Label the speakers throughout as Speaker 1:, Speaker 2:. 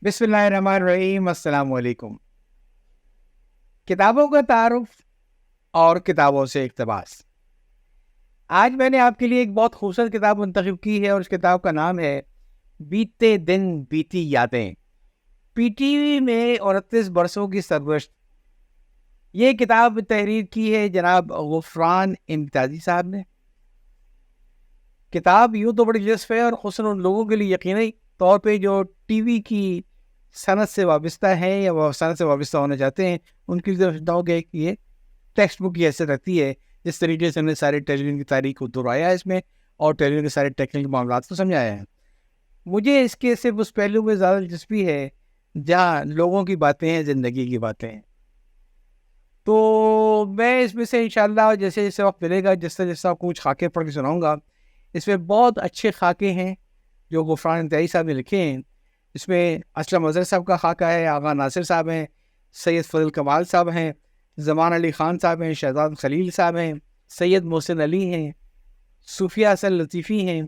Speaker 1: بسم اللہ الرحمن الرحیم. السلام علیکم. کتابوں کا تعارف اور کتابوں سے اقتباس. آج میں نے آپ کے لیے ایک بہت خوبصورت کتاب منتخب کی ہے اور اس کتاب کا نام ہے بیتے دن بیتی یادیں، پی ٹی وی میں 29 برسوں کی سرگزشت. یہ کتاب تحریر کی ہے جناب غفران امتیازی صاحب نے. کتاب یوں تو بڑی دلچسپ ہے اور خصوصاً ان لوگوں کے لیے یقینی طور پہ جو ٹی وی کی صنعت سے وابستہ ہیں یا وہ صنعت سے وابستہ ہونا چاہتے ہیں، ان کے لیے سمجھتا ہوں کہ یہ ٹیکسٹ بک کی حیثیت رکھتی ہے. جس طریقے سے ہم نے سارے ٹیلی ویژن کی تاریخ کو دہرایا ہے اس میں، اور ٹیلی ویژن کے سارے ٹیکنیکل معاملات کو سمجھایا ہے. مجھے اس کے صرف اس پہلو میں زیادہ دلچسپی ہے جہاں لوگوں کی باتیں ہیں، زندگی کی باتیں ہیں. تو میں اس میں سے انشاءاللہ جیسے جیسے وقت ملے گا، جس طرح کچھ خاکے پڑھ کے سناؤں گا. اس میں بہت اچھے خاکے ہیں جو غفران امتیازی صاحب نے لکھے ہیں. اس میں اسلم اظہر صاحب کا خاکہ ہے، آغا ناصر صاحب ہیں، سید فضل کمال صاحب ہیں، زمان علی خان صاحب ہیں، شہزاد خلیل صاحب ہیں، سید محسن علی ہیں، صوفیہ حسن لطیفی ہیں،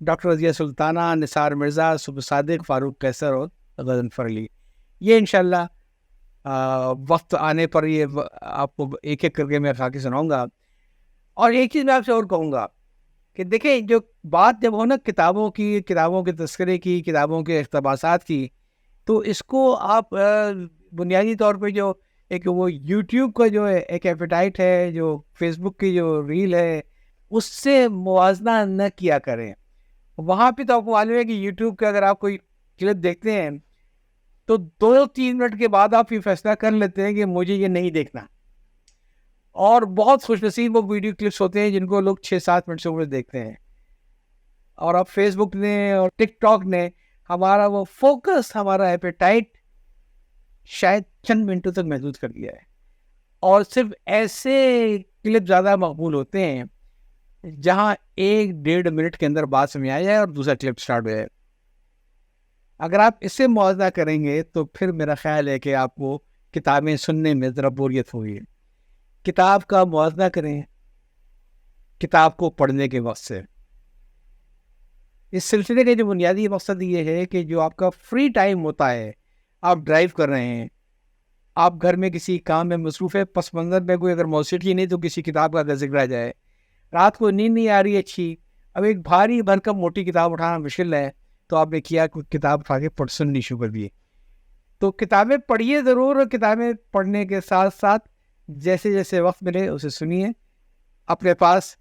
Speaker 1: ڈاکٹر رضیہ سلطانہ، نثار مرزا، صبح صادق، فاروق قیصر اور غضنفر علی. یہ انشاءاللہ وقت آنے پر یہ آپ کو ایک ایک کر کے میں خاکے سناؤں گا. اور ایک چیز میں آپ سے اور کہوں گا کہ دیکھیں، جو بات جب ہو نا کتابوں کی، کتابوں کے تذکرے کی، کتابوں کے اقتباسات کی، تو اس کو آپ بنیادی طور پہ جو ایک وہ یوٹیوب کا جو ایک ایپیٹائٹ ہے، جو فیس بک کی جو ریل ہے، اس سے موازنہ نہ کیا کریں. وہاں پہ تو آپ کو معلوم ہے کہ یوٹیوب کا اگر آپ کوئی کلپ دیکھتے ہیں تو 2-3 منٹ کے بعد آپ یہ فیصلہ کر لیتے ہیں کہ مجھے یہ نہیں دیکھنا. اور بہت خوش نصیب وہ ویڈیو کلپس ہوتے ہیں جن کو لوگ 6-7 منٹ سے اوپر دیکھتے ہیں. اور اب فیس بک نے اور ٹک ٹاک نے ہمارا وہ فوکس، ہمارا ایپیٹائٹ شاید چند منٹوں تک محدود کر دیا ہے. اور صرف ایسے کلپ زیادہ مقبول ہوتے ہیں جہاں 1-1.5 منٹ کے اندر بات سمجھ آ جائے اور دوسرا کلپ سٹارٹ ہو جائے. اگر آپ اس سے موازنہ کریں گے تو پھر میرا خیال ہے کہ آپ کو کتابیں سننے میں ذرا بوریت ہوگی. کتاب کا موازنہ کریں کتاب کو پڑھنے کے وقت سے. اس سلسلے کا جو بنیادی مقصد یہ ہے کہ جو آپ کا فری ٹائم ہوتا ہے، آپ ڈرائیو کر رہے ہیں، آپ گھر میں کسی کام میں مصروف ہے، پس منظر میں کوئی اگر موسیقی نہیں تو کسی کتاب کا اگر ذکر آ جائے، رات کو نیند نہیں آ رہی اچھی، اب ایک بھاری بھرکم موٹی کتاب اٹھانا مشکل ہے، تو آپ نے کیا کتاب اٹھا کے سننی شروع کر دی. تو کتابیں پڑھیے ضرور، اور کتابیں پڑھنے کے ساتھ ساتھ جیسے جیسے وقت ملے اسے سنیے. اپنے پاس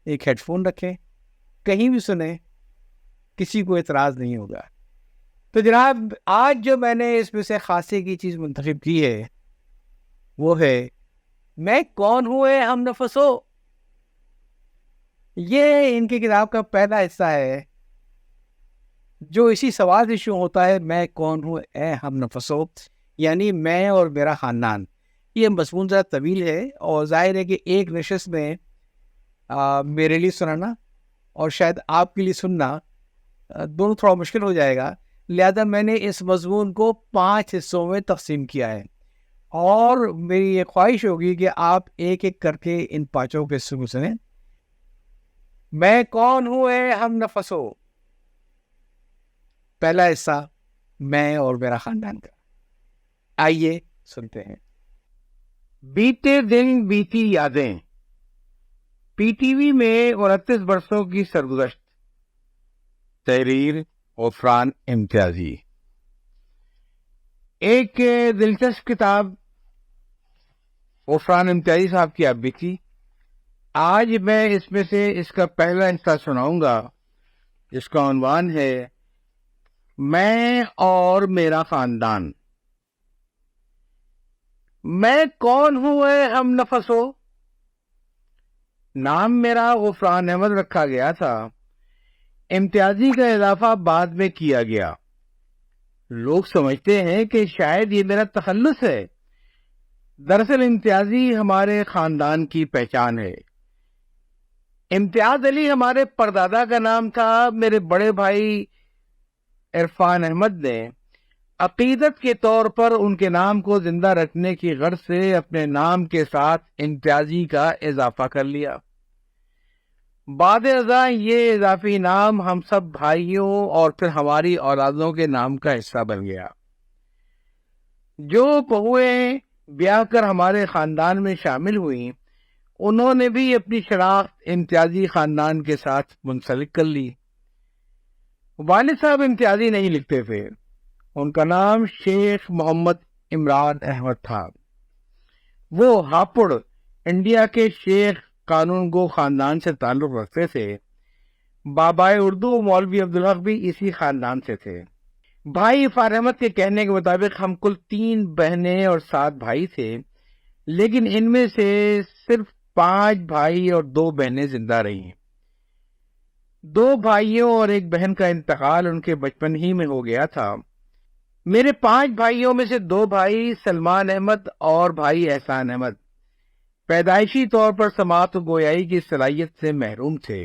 Speaker 1: ایک ہیڈ فون رکھیں، کہیں بھی سنیں، کسی کو اعتراض نہیں ہوگا. تو جناب، آج جو میں نے اس میں سے خاصے کی چیز منتخب کی ہے وہ ہے میں کون ہوں اے ہم نفسو. یہ ان کی کتاب کا پہلا حصہ ہے جو اسی سوال سے شروع ہوتا ہے، میں کون ہوں اے ہم نفسو، یعنی میں اور میرا خاندان. یہ مضمون ذرا طویل ہے اور ظاہر ہے کہ ایک نشست میں میرے لیے سنانا اور شاید آپ کے لیے سننا دونوں تھوڑا مشکل ہو جائے گا. لہذا میں نے اس مضمون کو 5 حصوں میں تقسیم کیا ہے، اور میری یہ خواہش ہوگی کہ آپ ایک ایک کر کے ان 5 کے حصوں کو سنیں. میں کون ہوں اے ہم نفسو. پہلا حصہ میں اور میرا خاندان کا. آئیے سنتے ہیں. بیتے دن بیتی یادیں، پی ٹی وی میں 29 برسوں کی سرگزشت. تحریر غفران امتیازی. ایک دلچسپ کتاب غفران امتیازی صاحب کی اب بھی تھی. آج میں اس میں سے اس کا پہلا حصہ سناؤں گا جس کا عنوان ہے میں اور میرا خاندان. میں کون ہوں اے ہم نفسو. نام میرا غفران احمد رکھا گیا تھا، امتیازی کا اضافہ بعد میں کیا گیا. لوگ سمجھتے ہیں کہ شاید یہ میرا تخلص ہے. دراصل امتیازی ہمارے خاندان کی پہچان ہے. امتیاز علی ہمارے پردادا کا نام تھا. میرے بڑے بھائی عرفان احمد نے عقیدت کے طور پر ان کے نام کو زندہ رکھنے کی غرض سے اپنے نام کے ساتھ امتیازی کا اضافہ کر لیا. بعد ازاں یہ اضافی نام ہم سب بھائیوں اور پھر ہماری اولادوں کے نام کا حصہ بن گیا. جو بہویں بیاہ کر ہمارے خاندان میں شامل ہوئیں انہوں نے بھی اپنی شناخت امتیازی خاندان کے ساتھ منسلک کر لی۔ والد صاحب امتیازی نہیں لکھتے تھے، ان کا نام شیخ محمد عمران احمد تھا۔ وہ ہاپوڑ انڈیا کے شیخ قانون گو خاندان سے تعلق رکھتے تھے۔ بابائے اردو مولوی عبدالحق بھی اسی خاندان سے تھے۔ بھائی عفان احمد کے کہنے کے مطابق ہم کل 3 بہنیں اور 7 بھائی تھے، لیکن ان میں سے صرف 5 بھائی اور 2 بہنیں زندہ رہی ہیں۔ 2 بھائیوں اور 1 بہن کا انتقال ان کے بچپن ہی میں ہو گیا تھا۔ میرے 5 بھائیوں میں سے 2 بھائی سلمان احمد اور بھائی احسان احمد پیدائشی طور پر سماعت و گویائی کی صلاحیت سے محروم تھے۔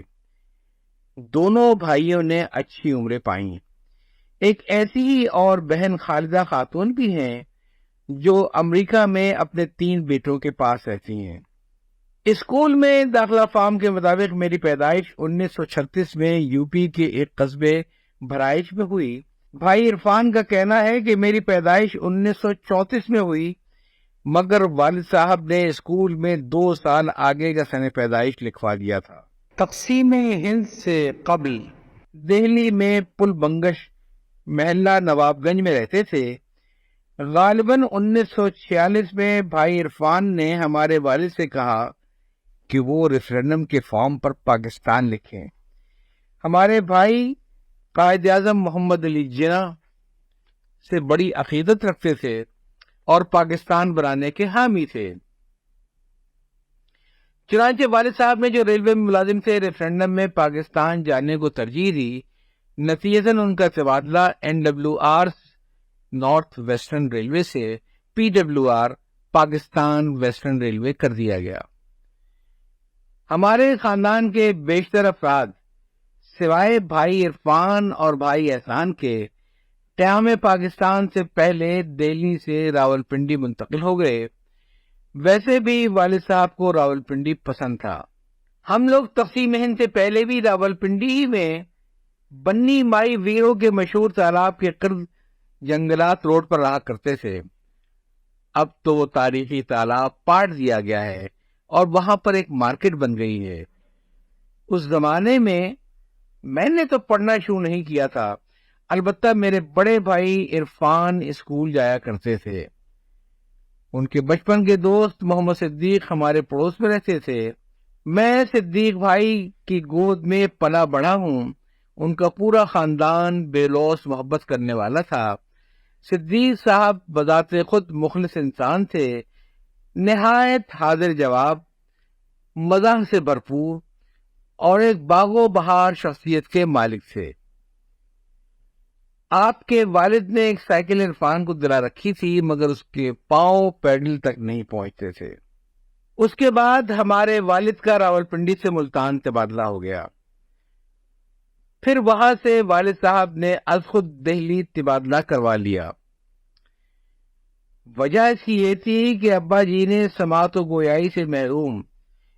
Speaker 1: دونوں بھائیوں نے اچھی عمریں پائیں۔ ایک ایسی ہی اور بہن خالدہ خاتون بھی ہیں جو امریکہ میں اپنے 3 بیٹوں کے پاس رہتی ہیں۔ اسکول میں داخلہ فارم کے مطابق میری پیدائش 1936 میں یو پی کے ایک قصبے بھرائچ میں ہوئی۔ بھائی عرفان کا کہنا ہے کہ میری پیدائش 1934 میں ہوئی، مگر والد صاحب نے اسکول میں 2 سال آگے کا سن پیدائش لکھوا دیا تھا۔ تقسیم ہند سے قبل دہلی میں پل بنگش محلہ نواب گنج میں رہتے تھے۔ غالباً 1946 میں بھائی عرفان نے ہمارے والد سے کہا کہ وہ ریفرینڈم کے فارم پر پاکستان لکھیں۔ ہمارے بھائی قائد اعظم محمد علی جناح سے بڑی عقیدت رکھتے تھے اور پاکستان بنانے کے حامی تھے۔ چنانچہ والد صاحب نے جو ریلوے میں ملازم تھے، ریفرینڈم میں پاکستان جانے کو ترجیح دی۔ نتیجتاً ان کا تبادلہ NWR نارتھ ویسٹرن ریلوے سے PWR پاکستان ویسٹرن ریلوے کر دیا گیا۔ ہمارے خاندان کے بیشتر افراد سوائے بھائی عرفان اور بھائی احسان کے قیام پاکستان سے پہلے دہلی سے راولپنڈی منتقل ہو گئے۔ ویسے بھی والد صاحب کو راولپنڈی پسند تھا۔ ہم لوگ تقسیم ہند سے پہلے بھی راولپنڈی ہی میں بنی مائی ویروں کے مشہور تالاب کے قرب جنگلات روڈ پر رہا کرتے تھے۔ اب تو وہ تاریخی تالاب پاٹ دیا گیا ہے اور وہاں پر ایک مارکیٹ بن گئی ہے۔ اس زمانے میں نے تو پڑھنا شروع نہیں کیا تھا، البتہ میرے بڑے بھائی عرفان اسکول جایا کرتے تھے۔ ان کے بچپن کے دوست محمد صدیق ہمارے پڑوس میں رہتے تھے۔ میں صدیق بھائی کی گود میں پلا بڑھا ہوں۔ ان کا پورا خاندان بے لوث محبت کرنے والا تھا۔ صدیق صاحب بذات خود مخلص انسان تھے، نہایت حاضر جواب، مزاح سے بھرپور اور ایک باغ و بہار شخصیت کے مالک تھے۔ آپ کے والد نے ایک سائیکل عرفان کو دلا رکھی تھی، مگر اس کے پاؤں پیڈل تک نہیں پہنچتے تھے۔ اس کے بعد ہمارے والد کا راولپنڈی سے ملتان تبادلہ ہو گیا۔ پھر وہاں سے والد صاحب نے از خود دہلی تبادلہ کروا لیا۔ وجہ اس کی یہ تھی کہ ابا جی نے سماعت و گویائی سے محروم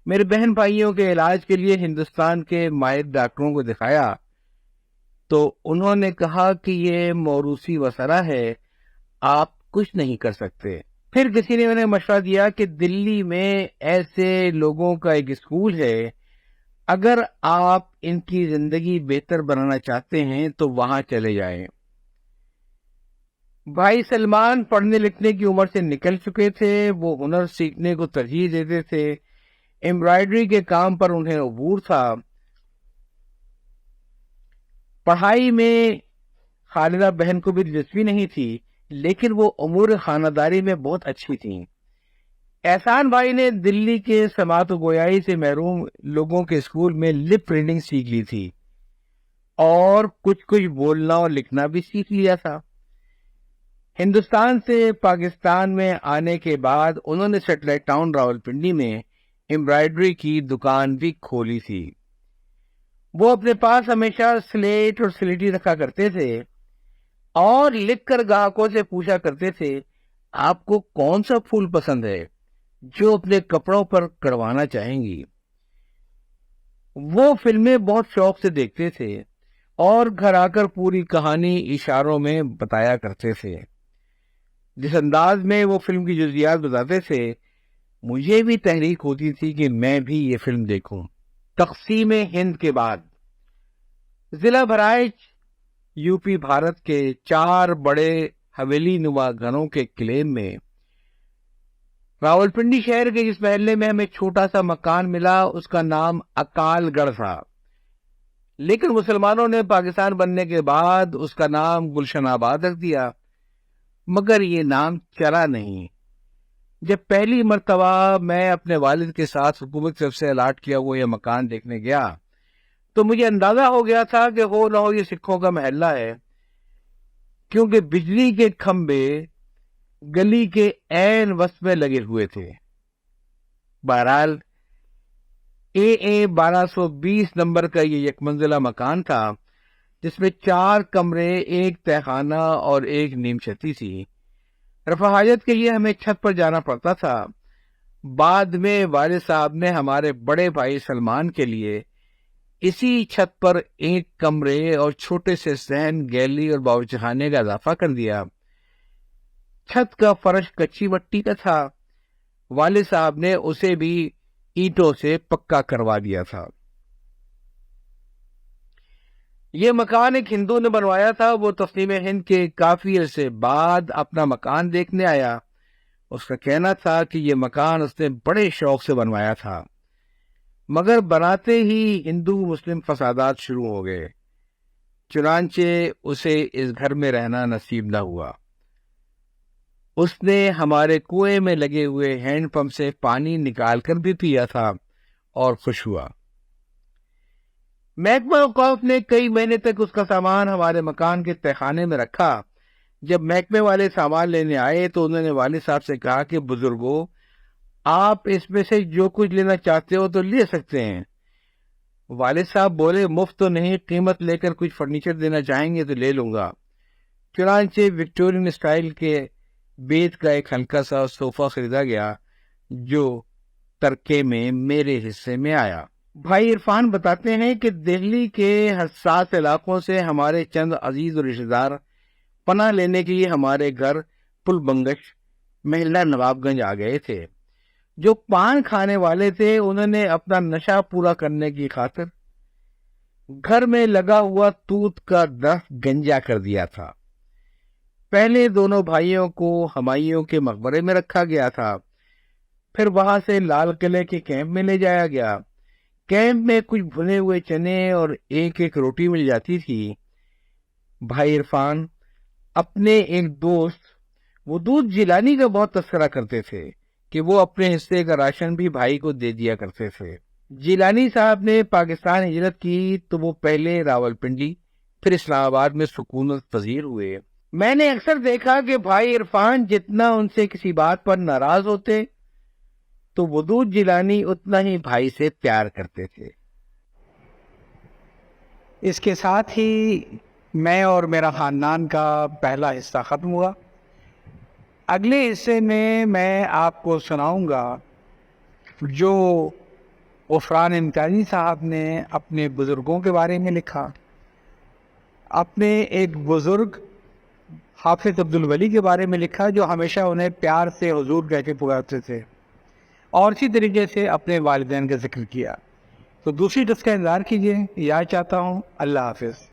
Speaker 1: میرے بہن بھائیوں کے علاج کے لیے ہندوستان کے ماہر ڈاکٹروں کو دکھایا، تو انہوں نے کہا کہ یہ موروثی مسئلہ ہے، آپ کچھ نہیں کر سکتے۔ پھر کسی نے انہیں مشورہ دیا کہ دلی میں ایسے لوگوں کا ایک اسکول ہے، اگر آپ ان کی زندگی بہتر بنانا چاہتے ہیں تو وہاں چلے جائیں۔ بھائی سلمان پڑھنے لکھنے کی عمر سے نکل چکے تھے، وہ ہنر سیکھنے کو ترجیح دیتے تھے۔ ایمبرائڈری کے کام پر انہیں عبور تھا۔ پڑھائی میں خالدہ بہن کو بھی دلچسپی نہیں تھی، لیکن وہ امور خانہ داری میں بہت اچھی تھیں۔ احسان بھائی نے دلی کے سماعت و گویائی سے محروم لوگوں کے اسکول میں لپ ریڈنگ سیکھ لی تھی اور کچھ بولنا اور لکھنا بھی سیکھ لیا تھا۔ ہندوستان سے پاکستان میں آنے کے بعد انہوں نے سیٹلائٹ ٹاؤن راولپنڈی میں ایمبرائڈری کی دکان بھی کھولی تھی۔ وہ اپنے پاس ہمیشہ سلیٹ اور سلیٹی رکھا کرتے تھے اور لکھ کر گاہکوں سے پوچھا کرتے تھے، آپ کو کون سا پھول پسند ہے جو اپنے کپڑوں پر کروانا چاہیں گی؟ وہ فلمیں بہت شوق سے دیکھتے تھے اور گھر آ کر پوری کہانی اشاروں میں بتایا کرتے تھے۔ جس انداز میں وہ فلم کی جزیات بتاتے تھے، مجھے بھی تحریک ہوتی تھی کہ میں بھی یہ فلم دیکھوں۔ تقسیم ہند کے بعد ضلع بہرائچ یو پی بھارت کے 4 بڑے حویلی نما گھروں کے کلیم میں راولپنڈی شہر کے جس محلے میں ہمیں چھوٹا سا مکان ملا اس کا نام اکال گڑھ تھا، لیکن مسلمانوں نے پاکستان بننے کے بعد اس کا نام گلشن آباد رکھ دیا، مگر یہ نام چلا نہیں۔ جب پہلی مرتبہ میں اپنے والد کے ساتھ حکومت کی طرف سے الاٹ کیا ہوا یہ مکان دیکھنے گیا تو مجھے اندازہ ہو گیا تھا کہ ہو نہ ہو یہ سکھوں کا محلہ ہے، کیونکہ بجلی کے کھمبے گلی کے عین وسط میں لگے ہوئے تھے۔ بہرحال اے 1220 نمبر کا یہ یک منزلہ مکان تھا جس میں 4 کمرے، 1 تہخانہ اور 1 نیم چھتی تھی۔ رفع حاجت کے لیے ہمیں چھت پر جانا پڑتا تھا۔ بعد میں والد صاحب نے ہمارے بڑے بھائی سلمان کے لیے اسی چھت پر 1 کمرے اور چھوٹے سے صحن، گیلری اور باورچی خانے کا اضافہ کر دیا۔ چھت کا فرش کچی مٹی کا تھا، والد صاحب نے اسے بھی اینٹوں سے پکا کروا دیا تھا۔ یہ مکان ایک ہندو نے بنوایا تھا، وہ تقسیم ہند کے کافی عرصے بعد اپنا مکان دیکھنے آیا۔ اس کا کہنا تھا کہ یہ مکان اس نے بڑے شوق سے بنوایا تھا، مگر بناتے ہی ہندو مسلم فسادات شروع ہو گئے، چنانچہ اسے اس گھر میں رہنا نصیب نہ ہوا۔ اس نے ہمارے کنویں میں لگے ہوئے ہینڈ پمپ سے پانی نکال کر بھی پیا تھا اور خوش ہوا۔ محکمہ اوقاف نے کئی مہینے تک اس کا سامان ہمارے مکان کے تہخانے میں رکھا۔ جب محکمے والے سامان لینے آئے تو انہوں نے والد صاحب سے کہا کہ بزرگوں، آپ اس میں سے جو کچھ لینا چاہتے ہو تو لے سکتے ہیں۔ والد صاحب بولے مفت تو نہیں، قیمت لے کر کچھ فرنیچر دینا چاہیں گے تو لے لوں گا۔ چنانچہ وکٹورین اسٹائل کے بیت کا ایک ہلکا سا صوفہ خریدا گیا جو ترکے میں میرے حصے میں آیا۔ بھائی عرفان بتاتے ہیں کہ دہلی کے حساس علاقوں سے ہمارے چند عزیز اور رشتہ دار پناہ لینے کے لیے ہمارے گھر پل بنگش محلہ نواب گنج آ گئے تھے۔ جو پان کھانے والے تھے انہوں نے اپنا نشہ پورا کرنے کی خاطر گھر میں لگا ہوا توت کا درخت گنجا کر دیا تھا۔ پہلے دونوں بھائیوں کو ہمایوں کے مقبرے میں رکھا گیا تھا، پھر وہاں سے لال قلعے کے کیمپ میں لے جایا گیا۔ کیمپ میں کچھ بھنے ہوئے چنے اور 1 روٹی مل جاتی تھی۔ بھائی عرفان اپنے ایک دوست ودود جیلانی کا بہت تذکرہ کرتے تھے کہ وہ اپنے حصے کا راشن بھی بھائی کو دے دیا کرتے تھے۔ جیلانی صاحب نے پاکستان ہجرت کی تو وہ پہلے راولپنڈی پھر اسلام آباد میں سکونت پذیر ہوئے۔ میں نے اکثر دیکھا کہ بھائی عرفان جتنا ان سے کسی بات پر ناراض ہوتے تو ودود جیلانی اتنا ہی بھائی سے پیار کرتے تھے۔ اس کے ساتھ ہی میں اور میرا خاندان کا پہلا حصہ ختم ہوا۔ اگلے حصے میں آپ کو سناؤں گا جو غفران امتیازی صاحب نے اپنے بزرگوں کے بارے میں لکھا۔ اپنے ایک بزرگ حافظ عبدالولی کے بارے میں لکھا جو ہمیشہ انہیں پیار سے حضور کہہ کے پکارتے تھے، اور اسی طریقے سے اپنے والدین کا ذکر کیا۔ تو دوسری ڈسک کا انتظار کیجیے۔ یاد چاہتا ہوں۔ اللہ حافظ۔